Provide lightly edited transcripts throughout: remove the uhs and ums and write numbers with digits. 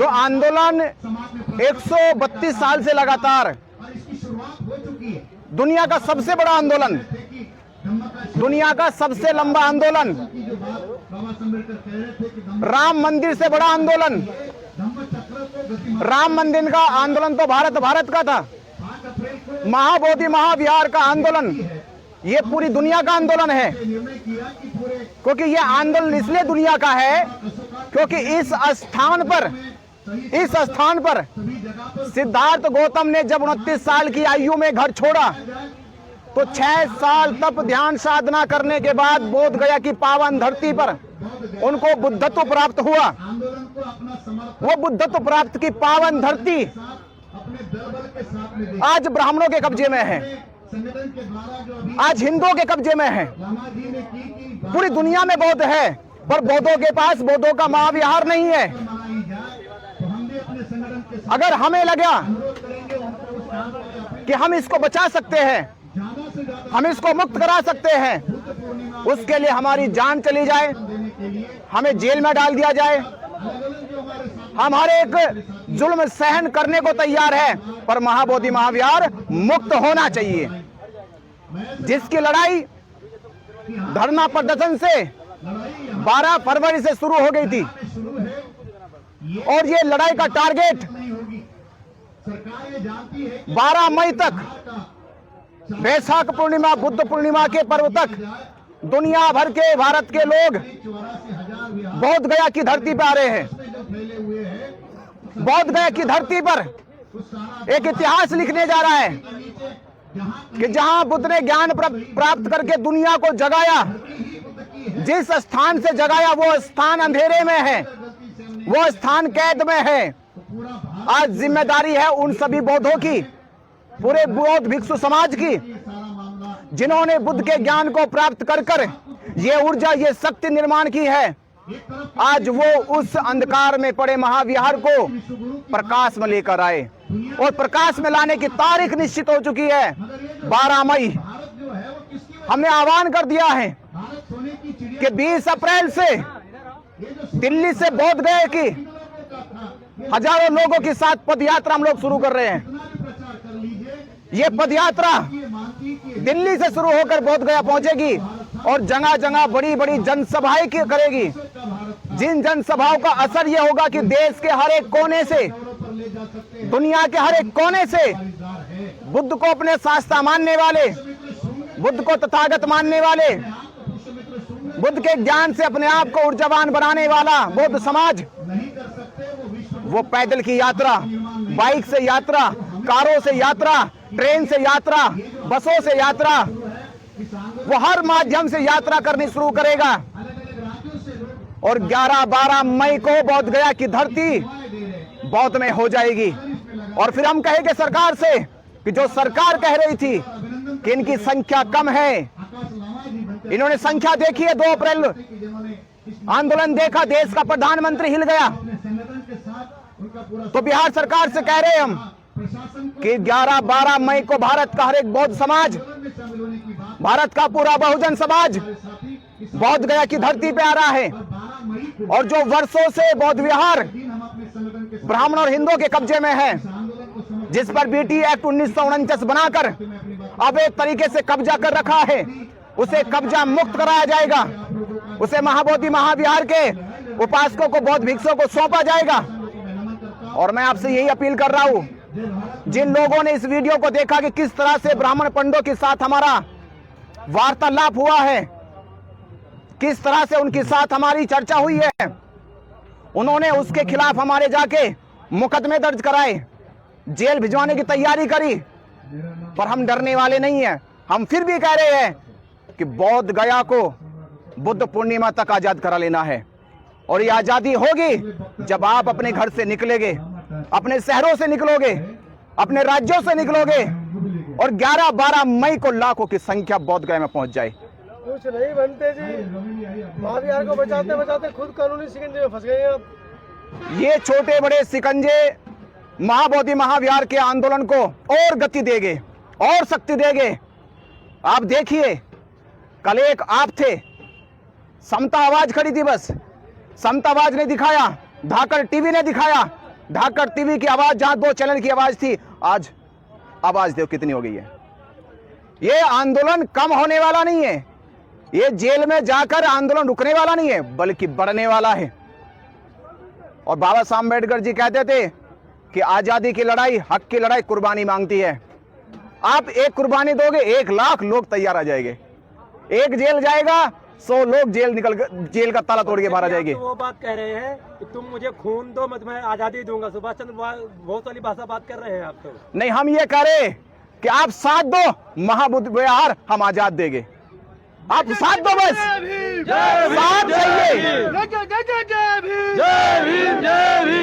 जो आंदोलन 132 साल से लगातार दुनिया का सबसे बड़ा आंदोलन, दुनिया का सबसे लंबा आंदोलन, राम मंदिर से बड़ा आंदोलन, राम मंदिर का आंदोलन तो भारत का था, महाबोधि महाविहार का आंदोलन ये पूरी दुनिया का आंदोलन है। क्योंकि ये आंदोलन इसलिए दुनिया का है क्योंकि इस स्थान पर सिद्धार्थ गौतम ने जब 29 साल की आयु में घर छोड़ा तो 6 साल तप ध्यान साधना करने के बाद बोध गया की पावन धरती पर उनको बुद्धत्व प्राप्त हुआ। वो बुद्धत्व प्राप्त की पावन धरती आज ब्राह्मणों के कब्जे में है, आज हिंदुओं के कब्जे में है। पूरी दुनिया में बौद्ध है पर बौद्धों के पास बौद्धों का महाविहार नहीं है। अगर हमें लगा कि हम इसको बचा सकते हैं, हम इसको मुक्त करा सकते हैं, उसके लिए हमारी जान चली जाए, हमें जेल में डाल दिया जाए, हम हर एक जुल्म सहन करने को तैयार है, पर महाबोधि महाविहार मुक्त होना चाहिए। जिसकी लड़ाई धरना प्रदर्शन से 12 फरवरी से शुरू हो गई थी और ये लड़ाई का टारगेट 12 मई तक, वैशाख पूर्णिमा बुद्ध पूर्णिमा के पर्व तक दुनिया भर के भारत के लोग बोध गया की धरती पर आ रहे हैं। बोध गया की धरती पर एक इतिहास लिखने जा रहा है कि जहां बुद्ध ने ज्ञान प्राप्त करके दुनिया को जगाया, जिस स्थान से जगाया वो स्थान अंधेरे में है, वो स्थान कैद में है। आज जिम्मेदारी है उन सभी बौद्धों की, पूरे बौद्ध भिक्षु समाज की, जिन्होंने बुद्ध के ज्ञान को प्राप्त कर कर ये ऊर्जा, ये शक्ति निर्माण की है। आज वो उस अंधकार में पड़े महाविहार को प्रकाश में लेकर आए और प्रकाश में लाने की तारीख निश्चित हो चुकी है 12 मई। हमने आह्वान कर दिया है कि 20 अप्रैल से दिल्ली से बोध गया की हजारों लोगों के साथ पदयात्रा हम लोग शुरू कर रहे हैं। ये पदयात्रा दिल्ली से शुरू होकर बोध गया पहुंचेगी और जगह जगह बड़ी बड़ी जनसभाएं करेगी। जिन जनसभाओं का असर ये होगा कि देश के हर एक कोने से, दुनिया के हर एक कोने से बुद्ध को अपने शास्त्रा मानने वाले, बुद्ध को तथागत मानने वाले, बुद्ध के ज्ञान से अपने आप को ऊर्जावान बनाने वाला बौद्ध समाज, वो पैदल की यात्रा, बाइक से यात्रा, कारों से यात्रा, ट्रेन से यात्रा, बसों से यात्रा, वो हर माध्यम से यात्रा करनी शुरू करेगा। और 11-12 मई को बोध गया की धरती बौद्ध में हो जाएगी। और फिर हम कहेंगे सरकार से कि जो सरकार कह रही थी कि इनकी संख्या कम है, इन्होंने संख्या देखी है। 2 अप्रैल आंदोलन देखा, देश का प्रधानमंत्री हिल गया। तो बिहार सरकार से कह रहे हैं हम कि 11-12 मई को भारत का हर एक बौद्ध समाज, भारत का पूरा बहुजन समाज बोध गया की धरती पे आ रहा है। और जो वर्षों से बौद्ध विहार ब्राह्मण और हिंदुओं के कब्जे में है, जिस पर बीटी एक्ट 1949 बनाकर अब एक तरीके से कब्जा कर रखा है, उसे कब्जा मुक्त कराया जाएगा। उसे महाबोधि महाविहार के उपासकों को, बौद्ध भिक्षुओं को सौंपा जाएगा। और मैं आपसे यही अपील कर रहा हूं, जिन लोगों ने इस वीडियो को देखा कि किस तरह से ब्राह्मण पंडितों के साथ हमारा वार्तालाप हुआ है, किस तरह से उनके साथ हमारी चर्चा हुई है, उन्होंने उसके खिलाफ हमारे जाके मुकदमे दर्ज कराए, जेल भिजवाने की तैयारी करी। पर हम डरने वाले नहीं हैं। हम फिर भी कह रहे हैं कि बोध गया को बुद्ध पूर्णिमा तक आजाद करा लेना है। और ये आजादी होगी जब आप अपने घर से निकलेंगे, अपने शहरों से निकलोगे, अपने राज्यों से निकलोगे और 11-12 मई को लाखों की संख्या बोध गया में पहुंच जाए। कुछ नहीं बनते जी, महाविहार को बचाते बचाते खुद कानूनी शिकंजे में फंस गए आप। ये छोटे बड़े शिकंजे महाबोधि महाविहार के आंदोलन को और गति देंगे और शक्ति देंगे। आप देखिए, कल एक आप थे, समता आवाज खड़ी थी, बस समता आवाज ने दिखाया, धाकड़ टीवी ने दिखाया ढाकर टीवी की आवाज, जहां 2 चैनल की आवाज थी, आज आवाज देखो कितनी हो गई है। ये आंदोलन कम होने वाला नहीं है, ये जेल में जाकर आंदोलन रुकने वाला नहीं है, बल्कि बढ़ने वाला है। और बाबा साहब अम्बेडकर जी कहते थे कि आजादी की लड़ाई, हक की लड़ाई कुर्बानी मांगती है। आप एक कुर्बानी दोगे, 1 लाख लोग तैयार आ जाएंगे। एक जेल जाएगा, 100 लोग जेल का ताला तोड़ के बाहर आ जाएंगे। तो वो बात कह रहे हैं कि तुम मुझे खून दो, मैं आजादी दूंगा। सुभाष चंद्र बहुत वाली भाषा बात कर रहे हैं आप तो। नहीं, हम ये कह रहे कि आप साथ दो, महाबुद्ध विहार हम आजाद देंगे। आप साथ दो, बस साथ चाहिए,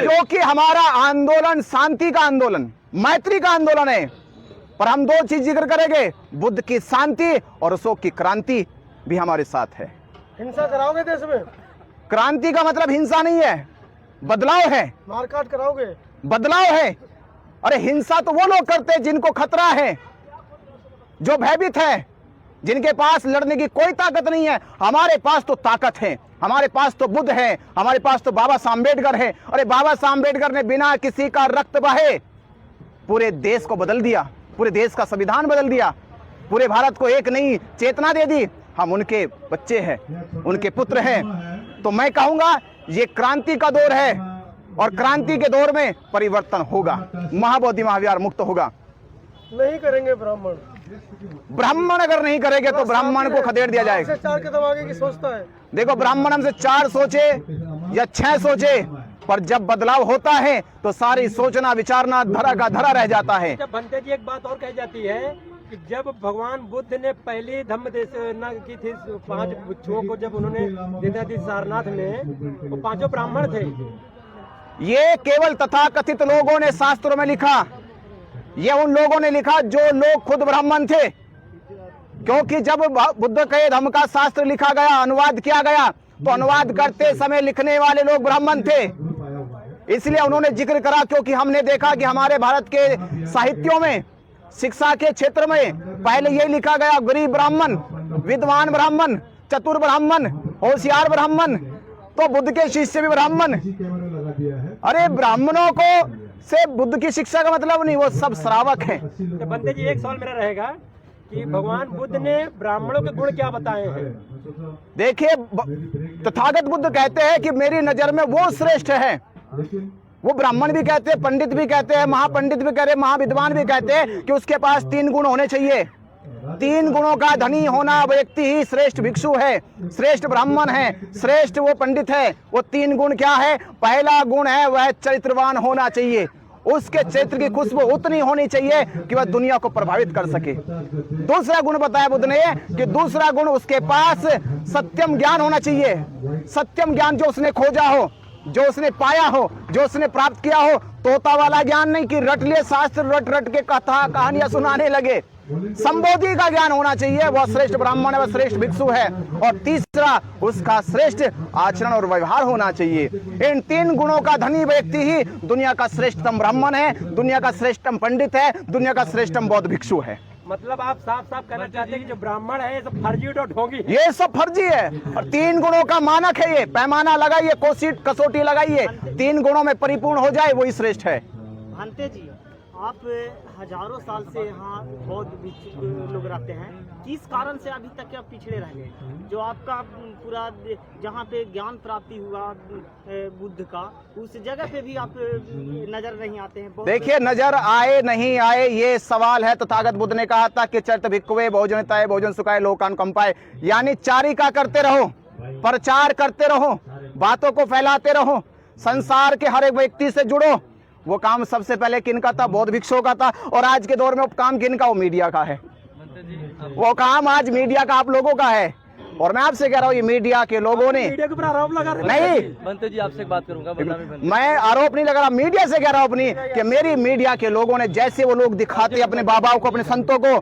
क्योंकि हमारा आंदोलन शांति का आंदोलन, मैत्री का आंदोलन है। पर हम 2 चीज जिक्र करेंगे, बुद्ध की शांति और अशोक की क्रांति भी हमारे साथ है। हिंसा कराओगे देश में? क्रांति का मतलब हिंसा नहीं है, बदलाव है। मारकाट कराओगे? बदलाव है। अरे हिंसा तो वो लोग करते हैं जिनको खतरा है, जो भयभीत है, जिनके पास लड़ने की कोई ताकत नहीं है। हमारे पास तो ताकत है, हमारे पास तो बुद्ध है, हमारे पास तो बाबा साहब अम्बेडकर है। अरे बाबा साहब अम्बेडकर ने बिना किसी का रक्त बहे पूरे देश को बदल दिया, पूरे देश का संविधान बदल दिया, पूरे भारत को एक नई चेतना दे दी। हम उनके बच्चे हैं, उनके पुत्र हैं। तो मैं कहूंगा ये क्रांति का दौर है, और क्रांति के दौर में परिवर्तन होगा, महाबोधि महाविहार मुक्त होगा। नहीं करेंगे ब्राह्मण। ब्राह्मण अगर नहीं करेंगे तो ब्राह्मण को खदेड़ दिया जाएगा। 4 कदम आगे की सोचता है। देखो, ब्राह्मण हमसे 4 सोचे या 6 सोचे, पर जब बदलाव होता है तो सारी सोचना विचारना धरा का धरा रह जाता है। जब बनते जी एक बात और कही जाती है कि जब भगवान बुद्ध ने पहली धम्म देशना की थी 5 भिक्षुओं को, जब उन्होंने देना थी सारनाथ में, वो 5 ब्राह्मण थे। ये केवल तथाकथित लोगों ने शास्त्रों में लिखा, ये उन लोगों ने लिखा जो लोग खुद ब्राह्मण थे। क्योंकि जब बुद्ध के धम्म का शास्त्र लिखा गया, अनुवाद किया गया, तो अनुवाद करते समय लिखने वाले लोग ब्राह्मण थे, इसलिए उन्होंने जिक्र करा। क्योंकि हमने देखा कि हमारे भारत के साहित्यों में, शिक्षा के क्षेत्र में पहले ये लिखा गया, गरीब ब्राह्मण, विद्वान ब्राह्मण, चतुर ब्राह्मण, होशियार ब्राह्मण, तो बुद्ध के शिष्य भी ब्राह्मण। अरे ब्राह्मणों को से बुद्ध की शिक्षा का मतलब नहीं, वो सब श्रावक हैं। तो बंदे जी एक सवाल मेरा रहेगा कि भगवान बुद्ध ने ब्राह्मणों के गुण क्या बताए हैं? देखिए, तथागत बुद्ध कहते हैं कि मेरी नजर में वो श्रेष्ठ है। वो ब्राह्मण भी कहते हैं, पंडित भी कहते हैं, महापंडित भी कह रहे, महाविद्वान भी कहते हैं कि उसके पास 3 गुण होने चाहिए। 3 गुणों का धनी होना व्यक्ति ही श्रेष्ठ भिक्षु है, श्रेष्ठ ब्राह्मण है, श्रेष्ठ वो पंडित है। वो 3 गुण क्या है? पहला गुण है वह चरित्रवान होना चाहिए, उसके चरित्र की खुशबू उतनी होनी चाहिए कि वह दुनिया को प्रभावित कर सके। दूसरा गुण बताया बुद्ध ने कि दूसरा गुण उसके पास सत्यम ज्ञान होना चाहिए। सत्यम ज्ञान जो उसने खोजा हो, जो उसने पाया हो, जो उसने प्राप्त किया हो। तोता वाला ज्ञान नहीं कि रट लिए शास्त्र, रट रट के कथा कहानियां सुनाने लगे। संबोधि का ज्ञान होना चाहिए, वह श्रेष्ठ ब्राह्मण है, वह श्रेष्ठ भिक्षु है। और तीसरा उसका श्रेष्ठ आचरण और व्यवहार होना चाहिए। इन 3 गुणों का धनी व्यक्ति ही दुनिया का श्रेष्ठतम ब्राह्मण है, दुनिया का श्रेष्ठतम पंडित है, दुनिया का श्रेष्ठतम बौद्ध भिक्षु है। मतलब आप साफ साफ कहना चाहते हैं कि जो ब्राह्मण है ये सब फर्जी और ढोंगी है? ये सब फर्जी है, और 3 गुणों का मानक है। ये पैमाना लगाइए, कसौटी लगाइए, 3 गुणों में परिपूर्ण हो जाए, वही श्रेष्ठ है। भांते जी, आप हजारों साल से यहाँ बौद्ध भिक्षु लोग रहते हैं, किस कारण से अभी तक आप पिछड़े रह गए? जो आपका पूरा जहाँ पे ज्ञान प्राप्ति हुआ बुद्ध का, उस जगह पे भी आप नजर नहीं आते हैं। देखिए, नजर आए नहीं आए ये सवाल है। तथागत बुद्ध ने कहा था कि चरित भिक्खवे भोजनताए भोजन सुखाए लोकान कंपाए, यानी चारिका करते रहो, प्रचार करते रहो, बातों को फैलाते रहो, संसार के हर एक व्यक्ति से जुड़ो। वो काम सबसे पहले किनका था? बौद्ध भिक्षुओं का था। और आज के दौर में वो काम किनका? वो मीडिया का है। वो काम आज मीडिया का आप लोगों का है। और मैं आपसे कह रहा हूँ, ये मीडिया के लोगों ने मीडिया के ऊपर आरोप लगा रहे नहीं, बनते जी आपसे बात करूंगा। मैं आरोप नहीं लगा रहा, मीडिया से कह रहा हूँ अपनी, कि मेरी मीडिया के लोगों ने जैसे वो लोग दिखाते अपने बाबाओं को, अपने संतों को,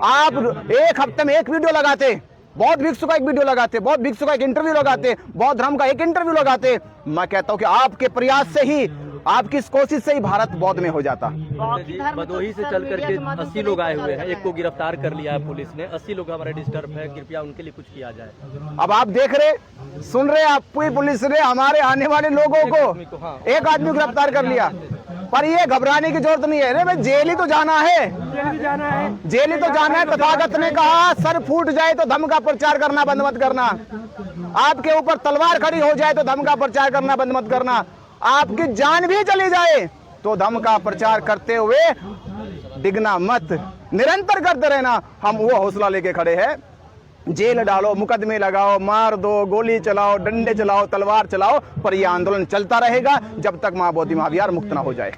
आप एक हफ्ते में एक वीडियो लगाते, बौद्ध भिक्षु का एक वीडियो लगाते, बौद्ध भिक्षु का एक इंटरव्यू लगाते, बौद्ध धर्म का एक इंटरव्यू लगाते। मैं कहता हूँ कि आपके प्रयास से ही, आपकी इस कोशिश से ही भारत बौद्ध में हो जाता। भदोही से चल करके 80 लोग आए हुए हैं, एक को गिरफ्तार कर लिया है पुलिस ने। 80 लोग हमारे डिस्टर्ब है, कृपया उनके लिए कुछ किया जाए। अब आप देख रहे, सुन रहे, आप पूरी पुलिस ने हमारे आने वाले लोगों को एक आदमी गिरफ्तार कर लिया। पर ये घबराने की जरूरत नहीं है। अरे भाई जेल ही तो जाना है, जेल ही तो जाना है। तथागत ने कहा सर फूट जाए तो धम्म का प्रचार करना बंद मत करना, आपके ऊपर तलवार खड़ी हो जाए तो धम्म का प्रचार करना बंद मत करना, आपकी जान भी चली जाए तो धम्म का प्रचार करते हुए डिगना मत, निरंतर करते रहना। हम वो हौसला लेके खड़े हैं। जेल डालो, मुकदमे लगाओ, मार दो, गोली चलाओ, डंडे चलाओ, तलवार चलाओ, पर यह आंदोलन चलता रहेगा जब तक मां बोधि महाविहार मुक्त ना हो जाए।